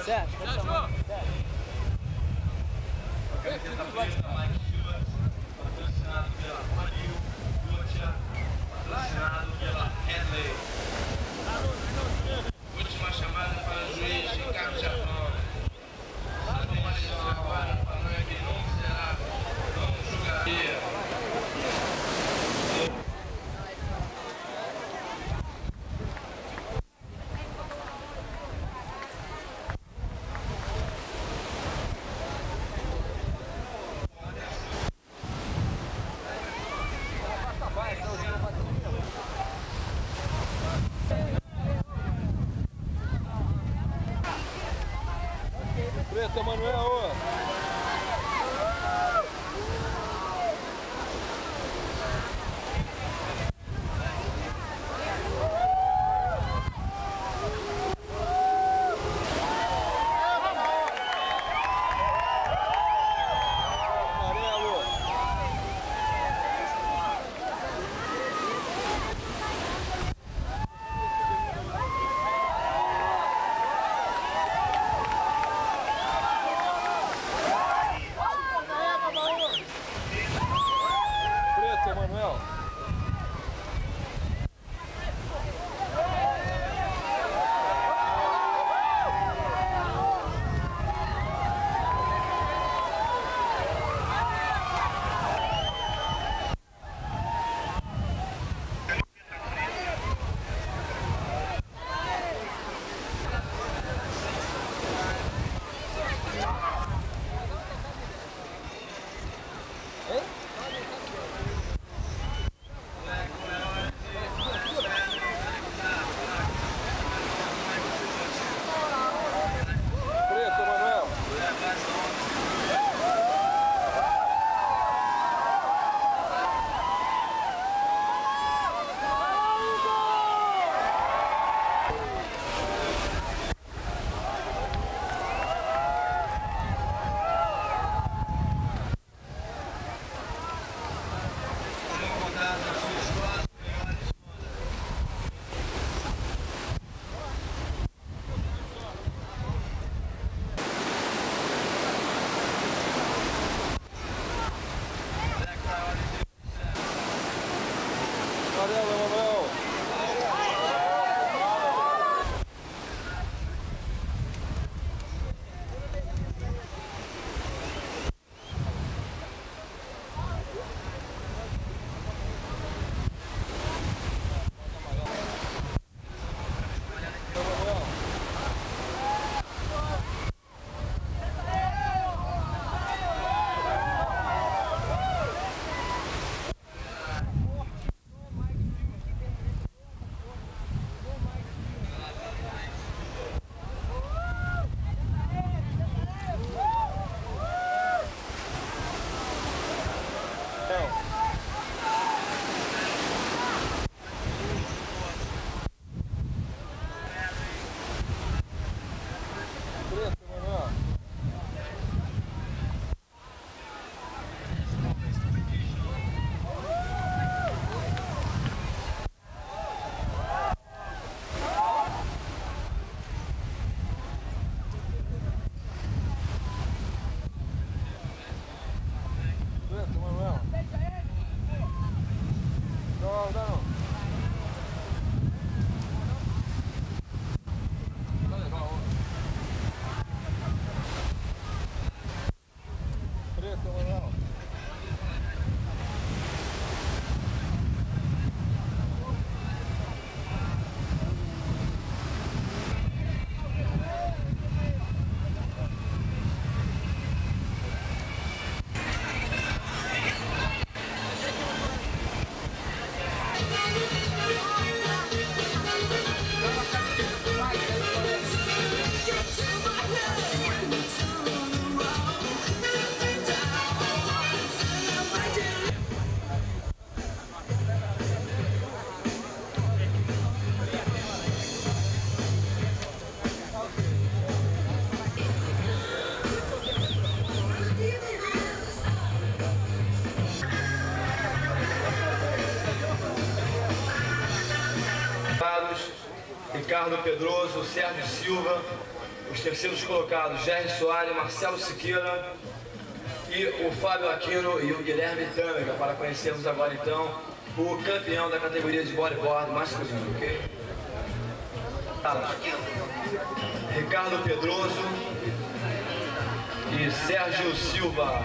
Certo? A camiseta preta, Mike Stewart, patrocinado pela Rorio, Gotia, patrocinado pela Headley. Última chamada para o juiz Ricardo Japão. A decisão agora para o não será, não julgaria. Preta, Manuel! Ricardo Pedroso, Sérgio Silva, os terceiros colocados, Jair Soares, Marcelo Siqueira e o Fábio Aquino e o Guilherme Tâmega, para conhecermos agora então o campeão da categoria de bodyboard masculino, ok? Ricardo Pedroso e Sérgio Silva.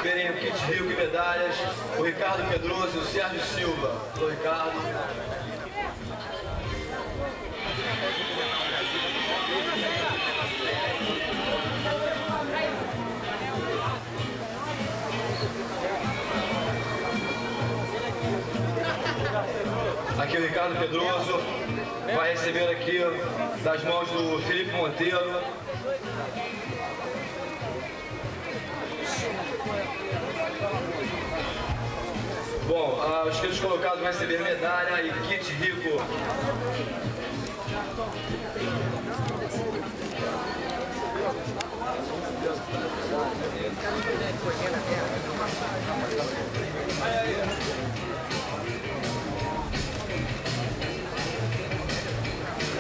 Terem o kit Rio e medalhas, o Ricardo Pedroso e o Sérgio Silva. O Ricardo. Aqui o Ricardo Pedroso vai receber aqui das mãos do Felipe Monteiro. Bom, os quilos colocados vão receber medalha e kit rico.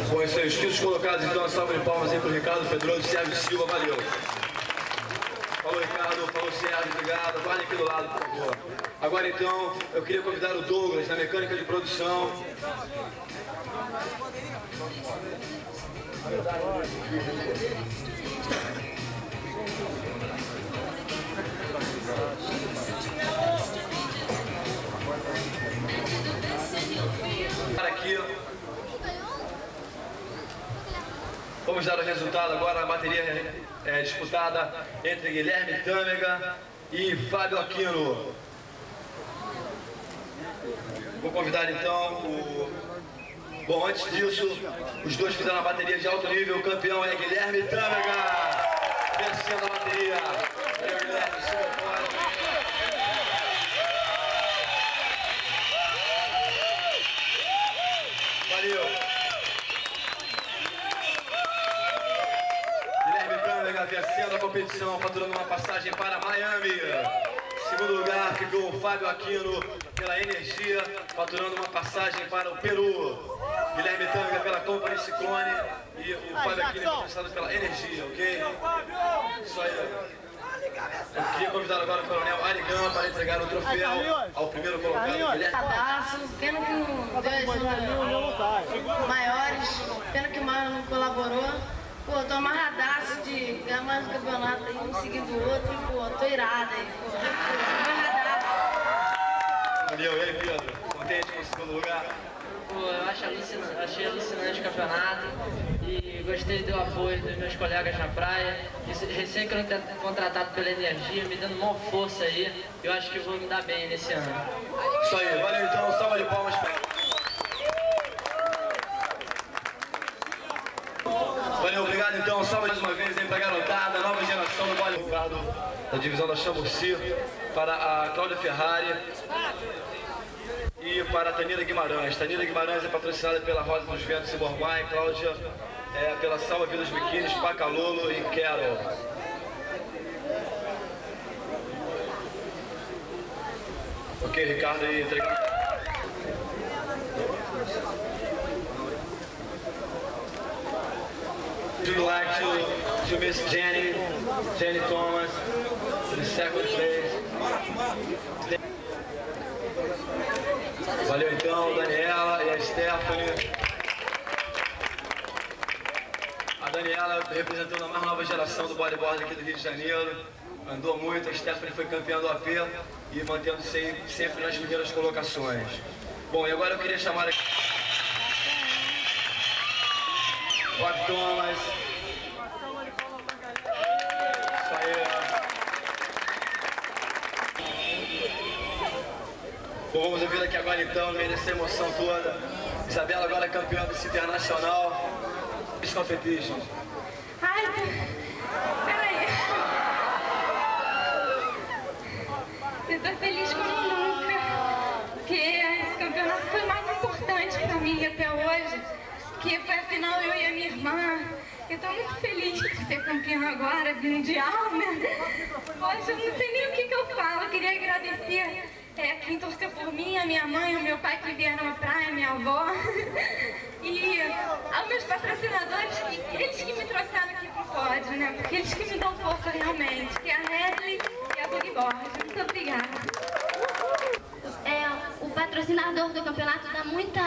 Bom, isso aí, os quilos colocados, então, uma salva de palmas aí para o Ricardo Pedroso e Sérgio Silva, valeu. Falou, Ricardo, falou, Sérgio, obrigado. Guarda aqui do lado, por favor. Agora, então, eu queria convidar o Douglas, na mecânica de produção. Aqui. Vamos dar o resultado agora. A bateria disputada entre Guilherme Tâmega e Fábio Aquino. Vou convidar então o... Bom, antes disso, os dois fizeram a bateria de alto nível. O campeão é Guilherme Tâmega, vencendo a bateria. Valeu, Guilherme, super forte. Valeu. Guilherme Tâmega vencendo a competição, faturando uma passagem para Miami. Em segundo lugar ficou o Fábio Aquino pela Energia, faturando uma passagem para o Peru. Guilherme Tâmega pela Company Ciclone e o Fábio Aquino patrocinado pela Energia, ok? Isso aí. Eu queria convidar agora o Coronel Arigão para entregar o troféu ao primeiro colocado, Guilherme. Pena que não deu maiores, pena que o Mário não colaborou. Pô, tô amarradaço de ganhar mais um campeonato aí, um seguindo o outro, e pô, tô irada aí, pô, amarradaço. Valeu, e aí, Pedro? Contente com o segundo lugar? Pô, eu achei alucinante o campeonato e gostei do apoio dos meus colegas na praia. Recém-contratado pela Energia, me dando uma força aí. Eu acho que vou me dar bem nesse ano. Isso aí, valeu então, salva de palmas para... Valeu, obrigado então, salve mais uma vez aí pra garotada, nova geração do bodyboard da divisão da Chamburci, para a Cláudia Ferrari e para a Tanira Guimarães. Tanira Guimarães é patrocinada pela Rosa dos Ventos e Mormai, Cláudia pela Salva Vilas Biquínis, Pacalolo e Carol. Ok, Ricardo aí, entregando. We'd like to miss Jenny Thomas in the second place. Valeu então, Daniela e a Stephanie. A Daniela representando a mais nova geração do bodyboard aqui do Rio de Janeiro. Andou muito, a Stephanie foi campeã do AP e mantendo-se sempre nas primeiras colocações. Bom, e agora eu queria chamar aqui Bob Thomas. Isso aí. Bom, vamos ouvir aqui agora então, no meio dessa emoção toda. Isabela agora campeã desse internacional. Miss Competition. Ai, peraí. Eu tô feliz como nunca, porque esse campeonato foi o mais importante pra mim até hoje. que foi a final eu e a minha irmã. Eu tô muito feliz por ser campeã agora mundial, né? Poxa, eu não sei nem o que eu falo. Eu queria agradecer quem torceu por mim, a minha mãe, o meu pai que vieram na praia, minha avó. E aos meus patrocinadores, eles que me trouxeram aqui pro pódio, né? Porque eles que me dão força realmente, que é a Redley e a Bugboard. Muito obrigada. O patrocinador do campeonato dá muito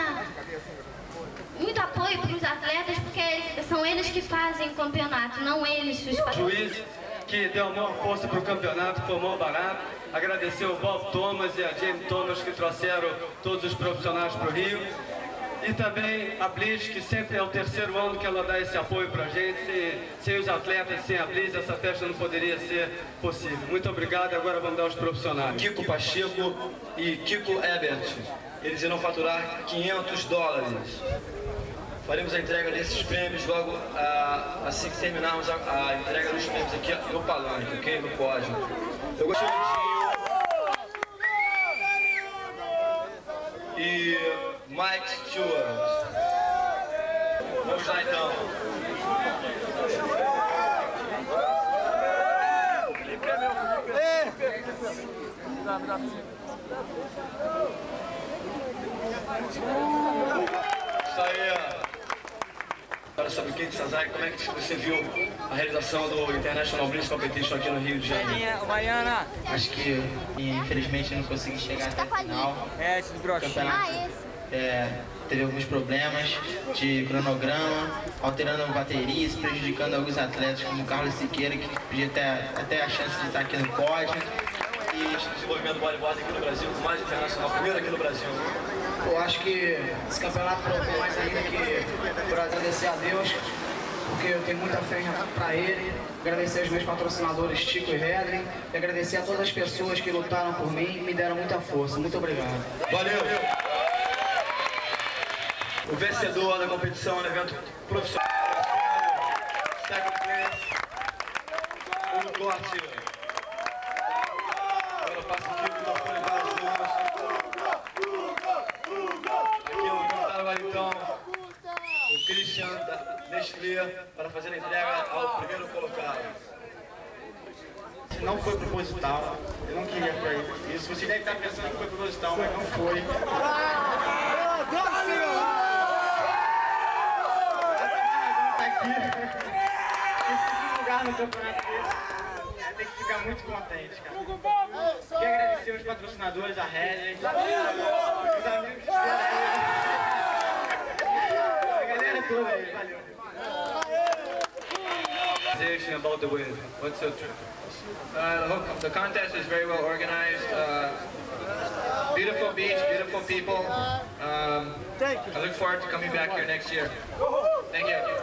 apoio para os atletas, porque são eles que fazem o campeonato, não eles, os patrocinadores. Juiz que deu a maior força para o campeonato, foi o maior barato. Agradecer o Bob Thomas e a Jamie Thomas que trouxeram todos os profissionais para o Rio. E também a Bliss, que sempre é o terceiro ano que ela dá esse apoio para a gente. Sem os atletas, sem a Bliss, essa festa não poderia ser possível. Muito obrigado, agora vamos dar aos profissionais. Kiko Pacheco e Kiko Ebert. Eles irão faturar $500. Faremos a entrega desses prêmios logo assim que terminarmos a entrega dos prêmios aqui no palanque, ok? No pódio. Eu gostaria de... E Mike Stewart. Vamos lá então. Isso aí. Agora sobre o Kate Sazai, como é que você viu a realização do International Bliss Competition aqui no Rio de Janeiro? Mariana! Acho que, infelizmente, não consegui chegar até a final. Esse do campeonato. Teve alguns problemas de cronograma, alterando baterias, prejudicando alguns atletas, como o Carlos Siqueira, que podia ter até a chance de estar aqui no pódio. E o desenvolvimento do bodyboard aqui no Brasil, mais internacional, primeiro aqui no Brasil. Eu acho que esse campeonato provou mais ainda que por agradecer a Deus, porque eu tenho muita fé para Ele, agradecer aos meus patrocinadores Chico e Redley, e agradecer a todas as pessoas que lutaram por mim e me deram muita força. Muito obrigado. Valeu! O vencedor da competição no evento profissional, second place, o corte. Agora eu passo aqui o microfone para as duas. Aqui no cantar então o Christian da Nestlé para fazer a entrega ao primeiro colocado. Não foi proposital, eu não queria para isso. Você deve estar pensando que foi proposital, mas não foi. No campeonato desse, tem que ficar muito contente, cara. Quero agradecer os patrocinadores, a Redley, os amigos dela, a galera toda aí, valeu. About the win. What's your The contest is very well organized. Beautiful beach, beautiful people. I look forward to coming back here next year. Thank you.